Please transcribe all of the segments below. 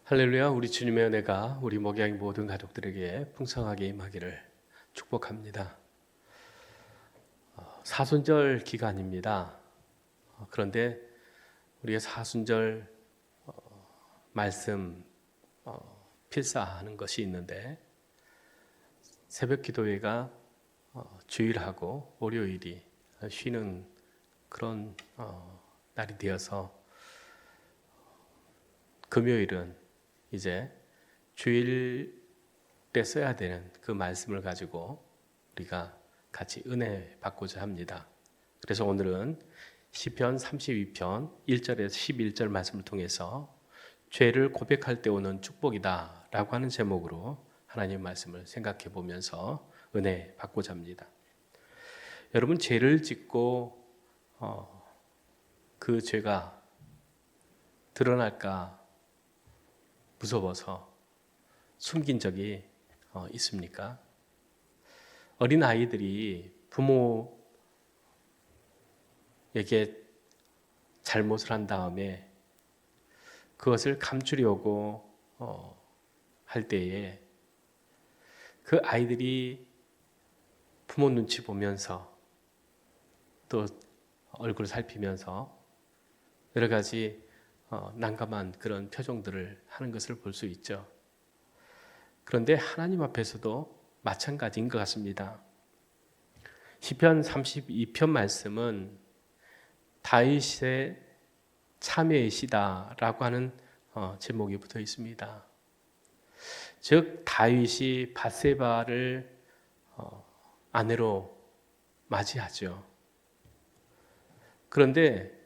할렐루야. 우리 주님의 은혜가 우리 목양 모든 가족들에게 풍성하게 임하기를 축복합니다. 사순절 기간입니다. 그런데 우리가 사순절 말씀 필사하는 것이 있는데, 새벽 기도회가 주일하고 월요일이 쉬는 그런 날이 되어서 금요일은 이제 주일에 써야 되는 그 말씀을 가지고 우리가 같이 은혜 받고자 합니다. 그래서 오늘은 시편 32편 1절에서 11절 말씀을 통해서 죄를 고백할 때 오는 축복이다 라고 하는 제목으로 하나님의 말씀을 생각해 보면서 은혜 받고자 합니다. 여러분, 죄를 짓고 그 죄가 드러날까 무서워서 숨긴 적이 있습니까? 어린 아이들이 부모에게 잘못을 한 다음에 그것을 감추려고 할 때에 그 아이들이 부모 눈치 보면서 또 얼굴 살피면서 여러 가지 난감한 그런 표정들을 하는 것을 볼 수 있죠. 그런데 하나님 앞에서도 마찬가지인 것 같습니다. 시편 32편 말씀은 다윗의 참회의 시다라고 하는 제목이 붙어 있습니다. 즉 다윗이 밧세바를 아내로 맞이하죠. 그런데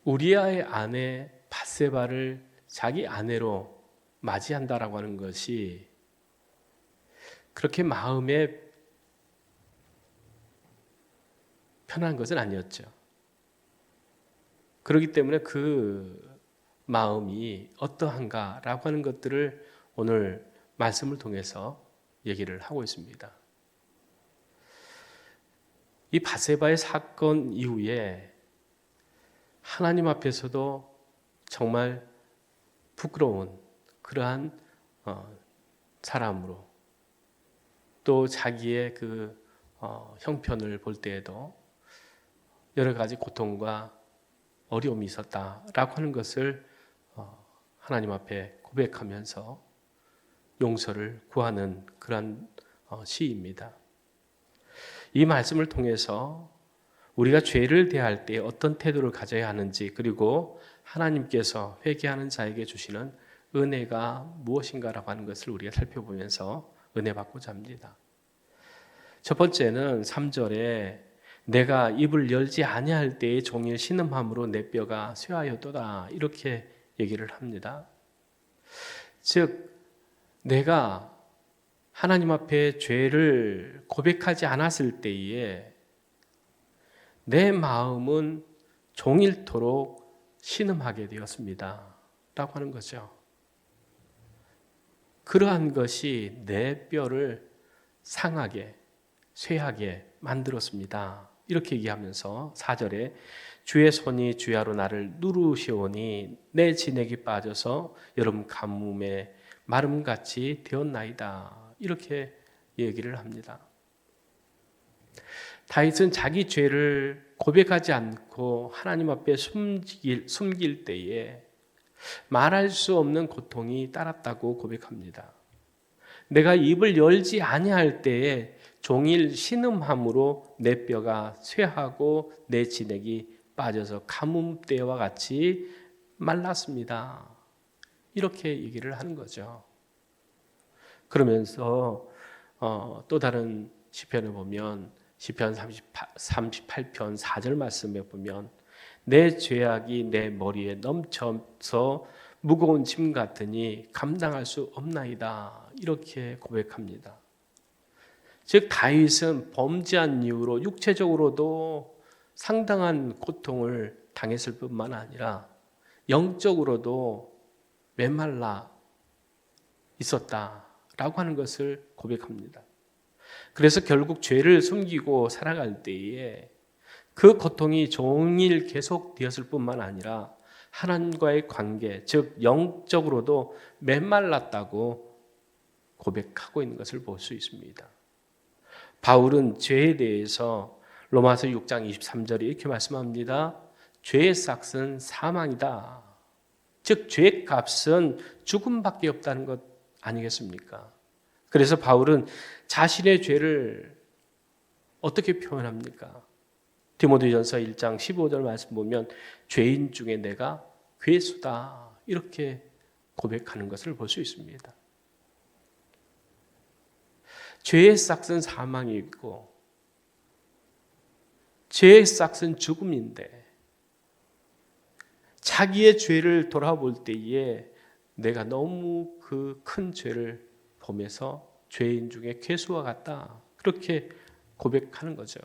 우리아의 아내 밧세바를 자기 아내로 맞이한다라고 하는 것이 그렇게 마음에 편한 것은 아니었죠. 그렇기 때문에 그 마음이 어떠한가라고 하는 것들을 오늘 말씀을 통해서 얘기를 하고 있습니다. 이 밧세바의 사건 이후에 하나님 앞에서도 정말 부끄러운 그러한 사람으로, 또 자기의 그 형편을 볼 때에도 여러 가지 고통과 어려움이 있었다라고 하는 것을 하나님 앞에 고백하면서 용서를 구하는 그러한 시입니다. 이 말씀을 통해서 우리가 죄를 대할 때 어떤 태도를 가져야 하는지, 그리고 하나님께서 회개하는 자에게 주시는 은혜가 무엇인가라고 하는 것을 우리가 살펴보면서 은혜 받고자 합니다. 첫 번째는 3절에 내가 입을 열지 아니할 때에 종일 신음함으로 내 뼈가 쇠하였도다, 이렇게 얘기를 합니다. 즉 내가 하나님 앞에 죄를 고백하지 않았을 때에 내 마음은 종일토록 신음하게 되었습니다 라고 하는 거죠. 그러한 것이 내 뼈를 상하게, 쇠하게 만들었습니다, 이렇게 얘기하면서 4절에 주의 손이 주야로 나를 누르시오니 내 진액이 빠져서 여름 가뭄에 마름같이 되었나이다, 이렇게 얘기를 합니다. 다윗은 자기 죄를 고백하지 않고 하나님 앞에 숨길 때에 말할 수 없는 고통이 따랐다고 고백합니다. 내가 입을 열지 아니할 때에 종일 신음함으로 내 뼈가 쇠하고 내 진액이 빠져서 가뭄 때와 같이 말랐습니다, 이렇게 얘기를 하는 거죠. 그러면서 또 다른 시편을 보면 시편 38편 4절 말씀에 보면 내 죄악이 내 머리에 넘쳐서 무거운 짐 같으니 감당할 수 없나이다, 이렇게 고백합니다. 즉 다윗은 범죄한 이유로 육체적으로도 상당한 고통을 당했을 뿐만 아니라 영적으로도 메말라 있었다라고 하는 것을 고백합니다. 그래서 결국 죄를 숨기고 살아갈 때에 그 고통이 종일 계속되었을 뿐만 아니라 하나님과의 관계, 즉 영적으로도 메말랐다고 고백하고 있는 것을 볼 수 있습니다. 바울은 죄에 대해서 로마서 6장 23절에 이렇게 말씀합니다. 죄의 삭은 사망이다. 즉 죄의 값은 죽음밖에 없다는 것 아니겠습니까? 그래서 바울은 자신의 죄를 어떻게 표현합니까? 디모데전서 1장 15절 말씀 보면 죄인 중에 내가 괴수다 이렇게 고백하는 것을 볼 수 있습니다. 죄의 삭은 사망이고 죄의 삭은 죽음인데 자기의 죄를 돌아볼 때에 내가 너무 그 큰 죄를 보면서 죄인 중에 괴수와 같다 그렇게 고백하는 거죠.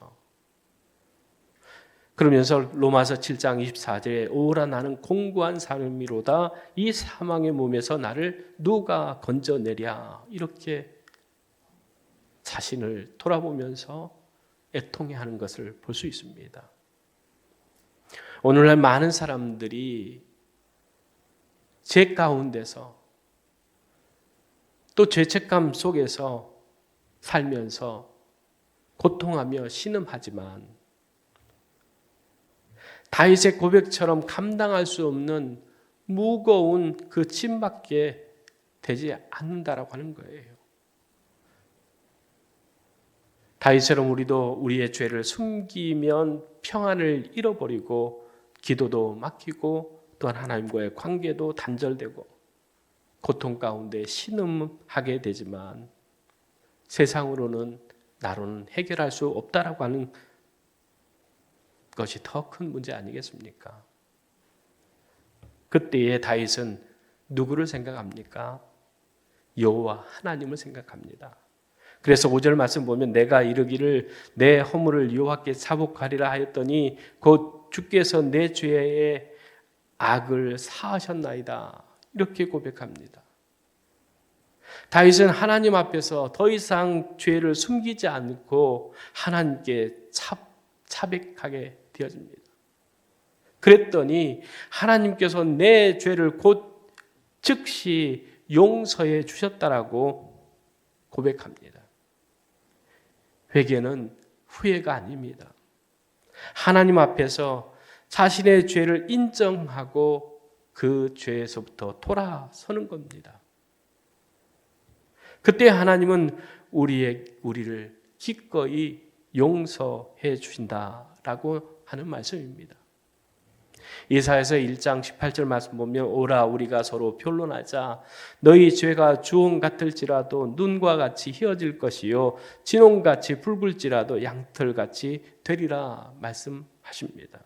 그러면서 로마서 7장 24절에 오라 나는 공고한 사람이로다 이 사망의 몸에서 나를 누가 건져내랴 이렇게 자신을 돌아보면서 애통해하는 것을 볼 수 있습니다. 오늘날 많은 사람들이 죄 가운데서 또 죄책감 속에서 살면서 고통하며 신음하지만 다윗의 고백처럼 감당할 수 없는 무거운 그 짐밖에 되지 않는다라고 하는 거예요. 다윗처럼 우리도 우리의 죄를 숨기면 평안을 잃어버리고 기도도 막히고 또한 하나님과의 관계도 단절되고 고통 가운데 신음하게 되지만 세상으로는 나로는 해결할 수 없다라고 하는 것이 더 큰 문제 아니겠습니까? 그때에 다윗은 누구를 생각합니까? 여호와 하나님을 생각합니다. 그래서 5절 말씀 보면 내가 이르기를 내 허물을 여호와께 사복하리라 하였더니 곧 주께서 내 죄의 악을 사하셨나이다. 이렇게 고백합니다. 다윗은 하나님 앞에서 더 이상 죄를 숨기지 않고 하나님께 자백하게 되어집니다. 그랬더니 하나님께서 내 죄를 곧 즉시 용서해 주셨다라고 고백합니다. 회개는 후회가 아닙니다. 하나님 앞에서 자신의 죄를 인정하고 그 죄에서부터 돌아서는 겁니다. 그때 하나님은 우리를 기꺼이 용서해 주신다라고 하는 말씀입니다. 이사야서 1장 18절 말씀 보면 오라 우리가 서로 변론하자 너희 죄가 주홍 같을지라도 눈과 같이 희어질 것이요 진홍같이 붉을지라도 양털같이 되리라 말씀하십니다.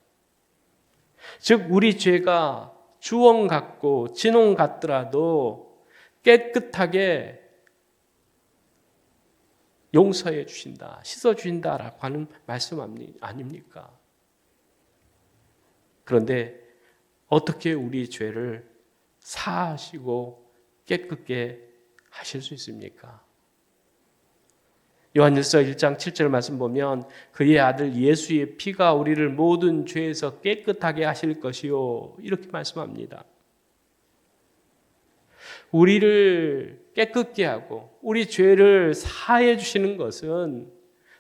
즉 우리 죄가 주홍 같고 진홍 같더라도 깨끗하게 용서해 주신다, 씻어 주신다라고 하는 말씀 아닙니까? 그런데 어떻게 우리 죄를 사하시고 깨끗게 하실 수 있습니까? 요한일서 1장 7절 말씀 보면 그의 아들 예수의 피가 우리를 모든 죄에서 깨끗하게 하실 것이요 이렇게 말씀합니다. 우리를 깨끗게 하고 우리 죄를 사해 주시는 것은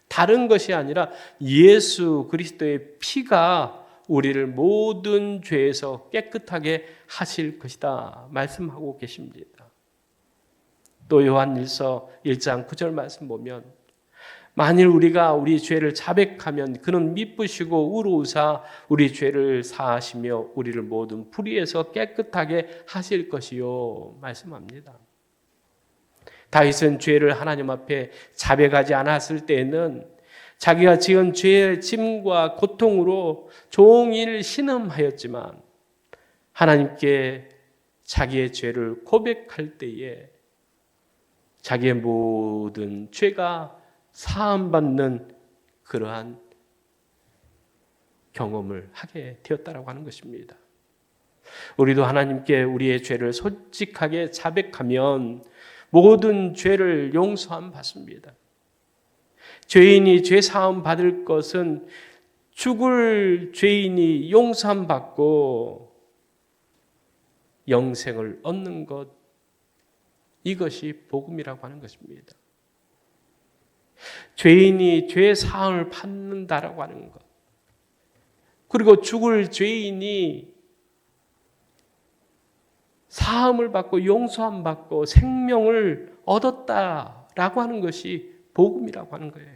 다른 것이 아니라 예수 그리스도의 피가 우리를 모든 죄에서 깨끗하게 하실 것이다 말씀하고 계십니다. 또 요한일서 1장 9절 말씀 보면 만일 우리가 우리 죄를 자백하면 그는 미쁘시고 의로우사 우리 죄를 사하시며 우리를 모든 불의에서 깨끗하게 하실 것이요 말씀합니다. 다윗은 죄를 하나님 앞에 자백하지 않았을 때에는 자기가 지은 죄의 짐과 고통으로 종일 신음하였지만 하나님께 자기의 죄를 고백할 때에 자기의 모든 죄가 사함받는 그러한 경험을 하게 되었다라고 하는 것입니다. 우리도 하나님께 우리의 죄를 솔직하게 자백하면 모든 죄를 용서함 받습니다. 죄인이 죄 사함 받을 것은 죽을 죄인이 용서함 받고 영생을 얻는 것, 이것이 복음이라고 하는 것입니다. 죄인이 죄 사함을 받는다라고 하는 것, 그리고 죽을 죄인이 사함을 받고 용서함 받고 생명을 얻었다라고 하는 것이 복음이라고 하는 거예요.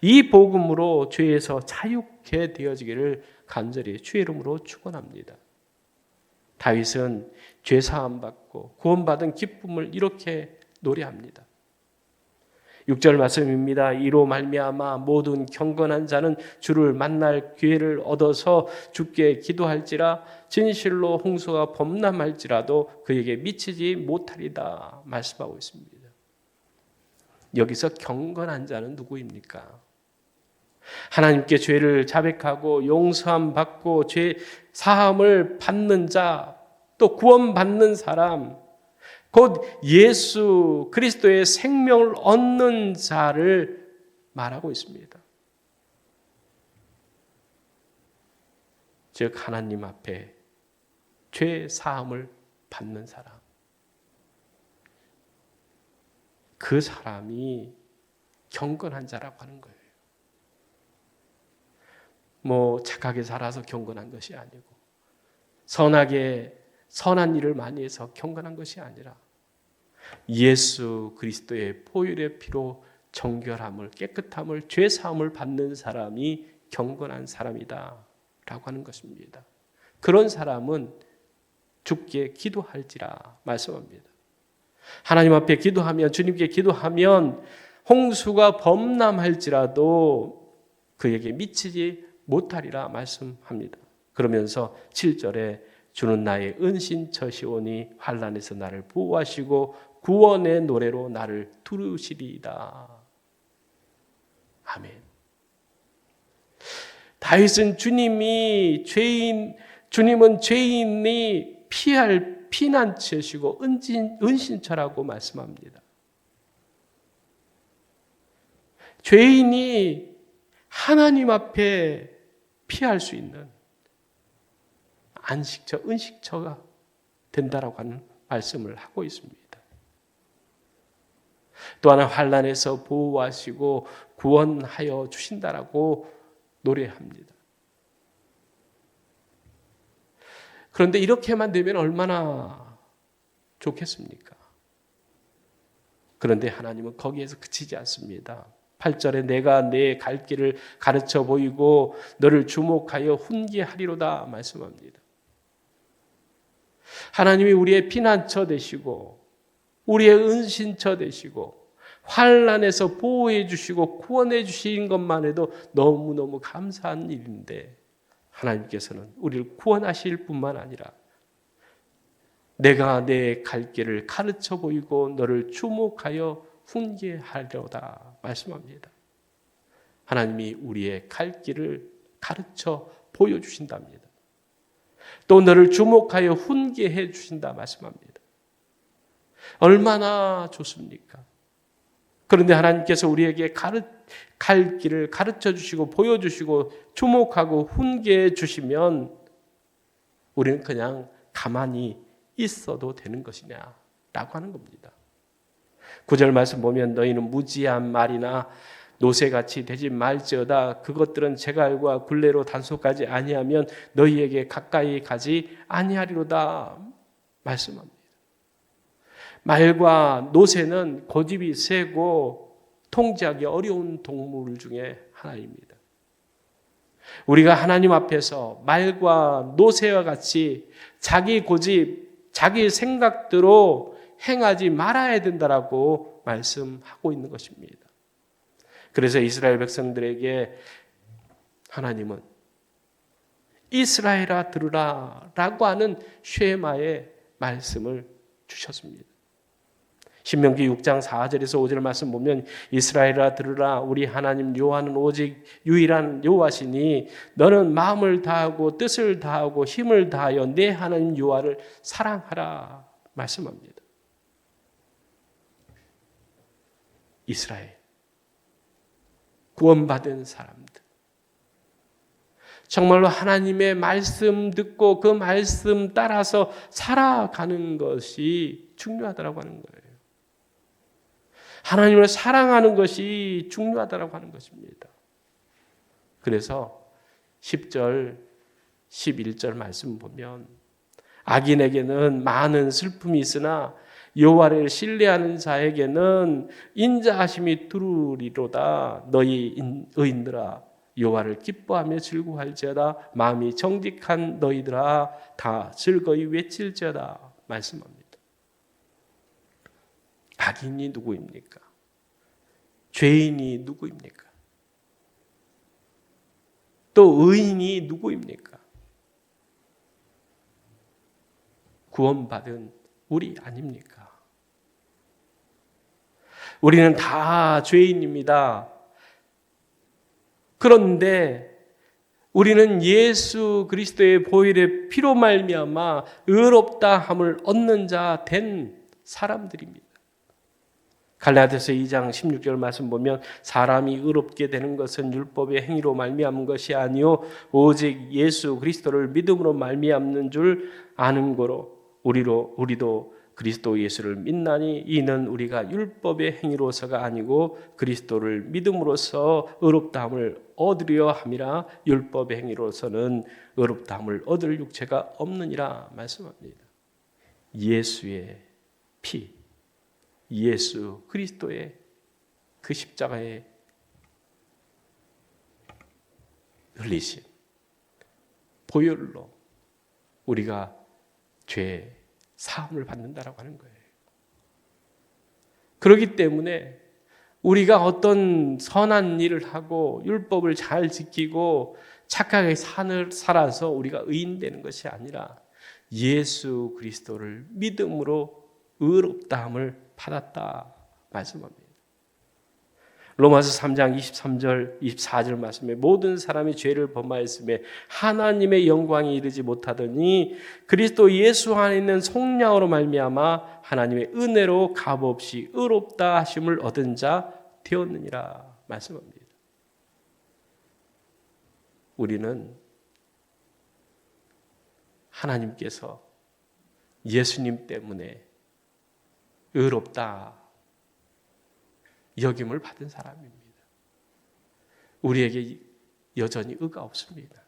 이 복음으로 죄에서 자유케 되어지기를 간절히 주의 이름으로 축원합니다. 다윗은 죄 사함 받고 구원받은 기쁨을 이렇게 노래합니다. 6절 말씀입니다. 이로 말미암아 모든 경건한 자는 주를 만날 기회를 얻어서 주께 기도할지라 진실로 홍수가 범람할지라도 그에게 미치지 못하리다 말씀하고 있습니다. 여기서 경건한 자는 누구입니까? 하나님께 죄를 자백하고 용서함 받고 죄 사함을 받는 자, 또 구원받는 사람, 곧 예수 그리스도의 생명을 얻는 자를 말하고 있습니다. 즉 하나님 앞에 죄 사함을 받는 사람, 그 사람이 경건한 자라고 하는 거예요. 뭐 착하게 살아서 경건한 것이 아니고 선하게 선한 일을 많이 해서 경건한 것이 아니라 예수 그리스도의 보혈의 피로 정결함을, 깨끗함을, 죄 사함을 받는 사람이 경건한 사람이다 라고 하는 것입니다. 그런 사람은 주께 기도할지라 말씀합니다. 하나님 앞에 기도하면, 주님께 기도하면 홍수가 범람할지라도 그에게 미치지 못하리라 말씀합니다. 그러면서 7절에 주는 나의 은신처시오니 환난에서 나를 보호하시고 구원의 노래로 나를 두르시리이다. 아멘. 다윗은 주님은 죄인이 피할 피난처시고 은신처라고 말씀합니다. 죄인이 하나님 앞에 피할 수 있는 안식처, 은식처가 된다라고 하는 말씀을 하고 있습니다. 또 하나 환난에서 보호하시고 구원하여 주신다라고 노래합니다. 그런데 이렇게만 되면 얼마나 좋겠습니까? 그런데 하나님은 거기에서 그치지 않습니다. 8절에 내가 내 갈 길을 가르쳐 보이고 너를 주목하여 훈계하리로다 말씀합니다. 하나님이 우리의 피난처 되시고 우리의 은신처 되시고 환난에서 보호해 주시고 구원해 주신 것만 해도 너무너무 감사한 일인데 하나님께서는 우리를 구원하실 뿐만 아니라 내가 내 갈 길을 가르쳐 보이고 너를 주목하여 훈계하려다 말씀합니다. 하나님이 우리의 갈 길을 가르쳐 보여주신답니다. 또 너를 주목하여 훈계해 주신다 말씀합니다. 얼마나 좋습니까? 그런데 하나님께서 우리에게 갈 길을 가르쳐 주시고 보여주시고 주목하고 훈계해 주시면 우리는 그냥 가만히 있어도 되는 것이냐라고 하는 겁니다. 9절 말씀 보면 너희는 무지한 말이나 노새같이 되지 말지어다. 그것들은 제갈과 굴레로 단속하지 아니하면 너희에게 가까이 가지 아니하리로다 말씀합니다. 말과 노새는 고집이 세고 통제하기 어려운 동물 중에 하나입니다. 우리가 하나님 앞에서 말과 노새와 같이 자기 고집, 자기 생각대로 행하지 말아야 된다라고 말씀하고 있는 것입니다. 그래서 이스라엘 백성들에게 하나님은 이스라엘아 들으라 라고 하는 쉐마의 말씀을 주셨습니다. 신명기 6장 4절에서 5절 말씀 보면 이스라엘아 들으라 우리 하나님 여호와는 오직 유일한 여호와시니 너는 마음을 다하고 뜻을 다하고 힘을 다하여 내 하나님 여호와를 사랑하라 말씀합니다. 이스라엘 구원받은 사람들, 정말로 하나님의 말씀 듣고 그 말씀 따라서 살아가는 것이 중요하다고 하는 거예요. 하나님을 사랑하는 것이 중요하다고 하는 것입니다. 그래서 10절, 11절 말씀 보면 악인에게는 많은 슬픔이 있으나 여호와를 신뢰하는 자에게는 인자하심이 두루리로다. 너희 의인들아 여호와를 기뻐하며 즐거워할지어다. 마음이 정직한 너희들아 다 즐거이 외칠지어다 말씀합니다. 악인이 누구입니까? 죄인이 누구입니까? 또 의인이 누구입니까? 구원받은 우리 아닙니까? 우리는 다 죄인입니다. 그런데 우리는 예수 그리스도의 보혈의 피로 말미암아 의롭다 함을 얻는 자 된 사람들입니다. 갈라디아서 2장 16절 말씀 보면 사람이 의롭게 되는 것은 율법의 행위로 말미암은 것이 아니요 오직 예수 그리스도를 믿음으로 말미암는 줄 아는 거로 우리도 그리스도 예수를 믿나니 이는 우리가 율법의 행위로서가 아니고 그리스도를 믿음으로써 의롭다함을 얻으려 함이라. 율법의 행위로서는 의롭다함을 얻을 육체가 없느니라 말씀합니다. 예수의 피, 예수 그리스도의 그 십자가에 흘리신 보혈로 우리가 죄 사함을 받는다라고 하는 거예요. 그렇기 때문에 우리가 어떤 선한 일을 하고 율법을 잘 지키고 착하게 살아서 우리가 의인되는 것이 아니라 예수 그리스도를 믿음으로 의롭다함을 받았다 말씀합니다. 로마서 3장 23절 24절 말씀에 모든 사람이 죄를 범하였음에 하나님의 영광이 이르지 못하더니 그리스도 예수 안에 있는 속량으로 말미암아 하나님의 은혜로 값없이 의롭다 하심을 얻은 자 되었느니라 말씀합니다. 우리는 하나님께서 예수님 때문에 의롭다 여김을 받은 사람입니다. 우리에게 여전히 의가 없습니다.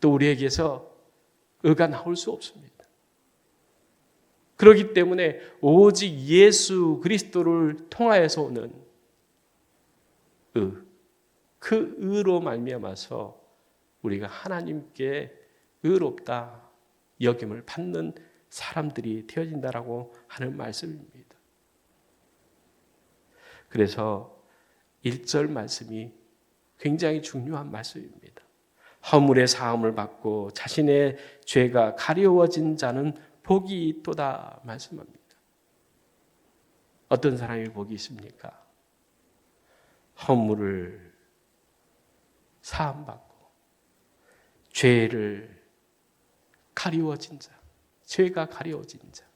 또 우리에게서 의가 나올 수 없습니다. 그렇기 때문에 오직 예수 그리스도를 통하여서 오는 의, 그 의로 말미암아서 우리가 하나님께 의롭다 여김을 받는 사람들이 되어진다라고 하는 말씀입니다. 그래서 1절 말씀이 굉장히 중요한 말씀입니다. 허물의 사함을 받고 자신의 죄가 가려워진 자는 복이 있도다 말씀합니다. 어떤 사람이 복이 있습니까? 허물을 사함받고 죄를 가리워진 자, 죄가 가려워진 자,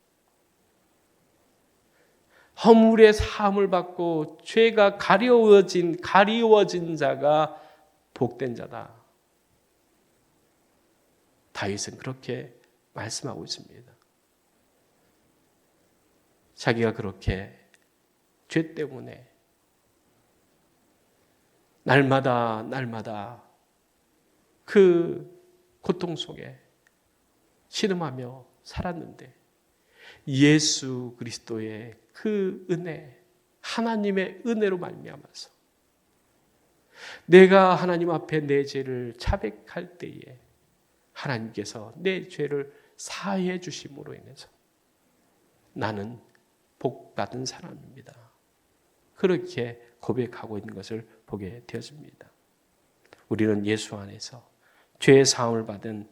허물의 사함을 받고 죄가 가리워진 자가 복된 자다. 다윗은 그렇게 말씀하고 있습니다. 자기가 그렇게 죄 때문에 날마다 그 고통 속에 신음하며 살았는데 예수 그리스도의 그 은혜, 하나님의 은혜로 말미암아서 내가 하나님 앞에 내 죄를 자백할 때에 하나님께서 내 죄를 사해 주심으로 인해서 나는 복받은 사람입니다. 그렇게 고백하고 있는 것을 보게 되었습니다. 우리는 예수 안에서 죄의 사함을 받은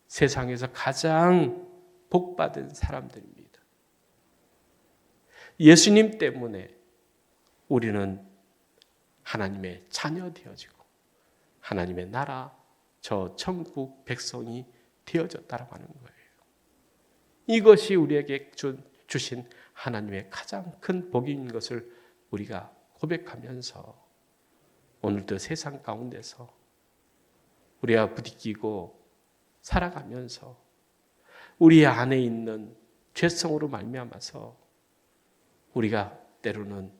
세상에서 가장 복받은 사람들입니다. 예수님 때문에 우리는 하나님의 자녀 되어지고 하나님의 나라, 저 천국 백성이 되어졌다고 하는 거예요. 이것이 우리에게 주신 하나님의 가장 큰 복인 것을 우리가 고백하면서 오늘도 세상 가운데서 우리가 부딪히고 살아가면서 우리 안에 있는 죄성으로 말미암아서 우리가 때로는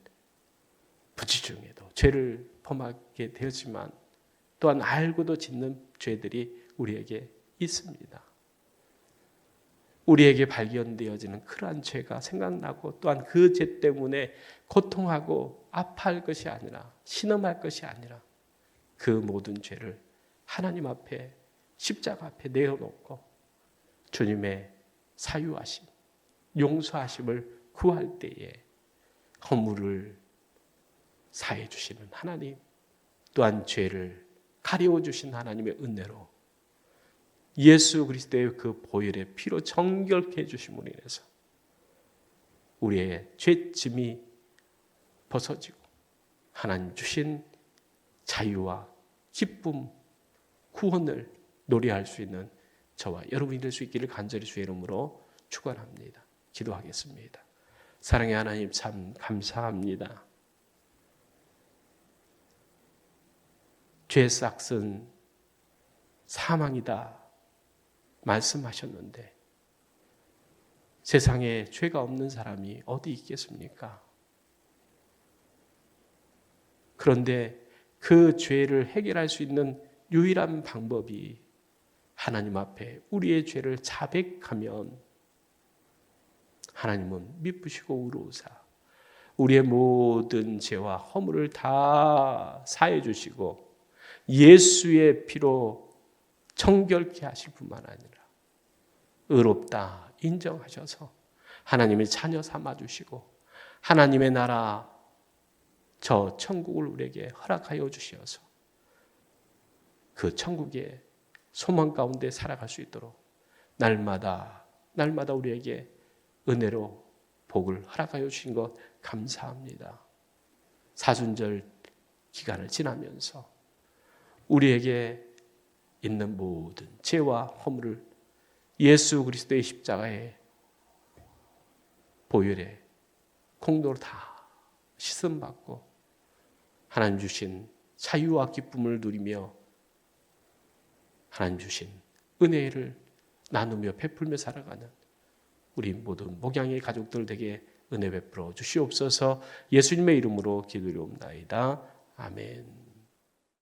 부지 중에도 죄를 범하게 되었지만 또한 알고도 짓는 죄들이 우리에게 있습니다. 우리에게 발견되어지는 그러한 죄가 생각나고 또한 그 죄 때문에 고통하고 아파할 것이 아니라 신음할 것이 아니라 그 모든 죄를 하나님 앞에 십자가 앞에 내어놓고 주님의 사유하심, 용서하심을 구할 때에 허물을 사해 주시는 하나님, 또한 죄를 가리워 주신 하나님의 은혜로 예수 그리스도의 그 보혈의 피로 정결케 해 주심으로 인해서 우리의 죄짐이 벗어지고 하나님 주신 자유와 기쁨, 구원을 노래할 수 있는 저와 여러분이 될 수 있기를 간절히 주의 이름으로 축원합니다. 기도하겠습니다. 사랑의 하나님 참 감사합니다. 죄 싹은 사망이다 말씀하셨는데 세상에 죄가 없는 사람이 어디 있겠습니까? 그런데 그 죄를 해결할 수 있는 유일한 방법이 하나님 앞에 우리의 죄를 자백하면 하나님은 미쁘시고 의로우사 우리의 모든 죄와 허물을 다 사해 주시고 예수의 피로 정결케 하실 뿐만 아니라 의롭다 인정하셔서 하나님의 자녀 삼아 주시고 하나님의 나라 저 천국을 우리에게 허락하여 주시어서 그 천국의 소망 가운데 살아갈 수 있도록 날마다 우리에게 은혜로 복을 허락하여 주신 것 감사합니다. 사순절 기간을 지나면서 우리에게 있는 모든 죄와 허물을 예수 그리스도의 십자가의 보혈의 공로로 다 씻음받고 하나님 주신 자유와 기쁨을 누리며 하나님 주신 은혜를 나누며 베풀며 살아가는 우리 모든 목양의 가족들 되게 은혜 베풀어 주시옵소서. 예수님의 이름으로 기도드리옵나이다. 아멘.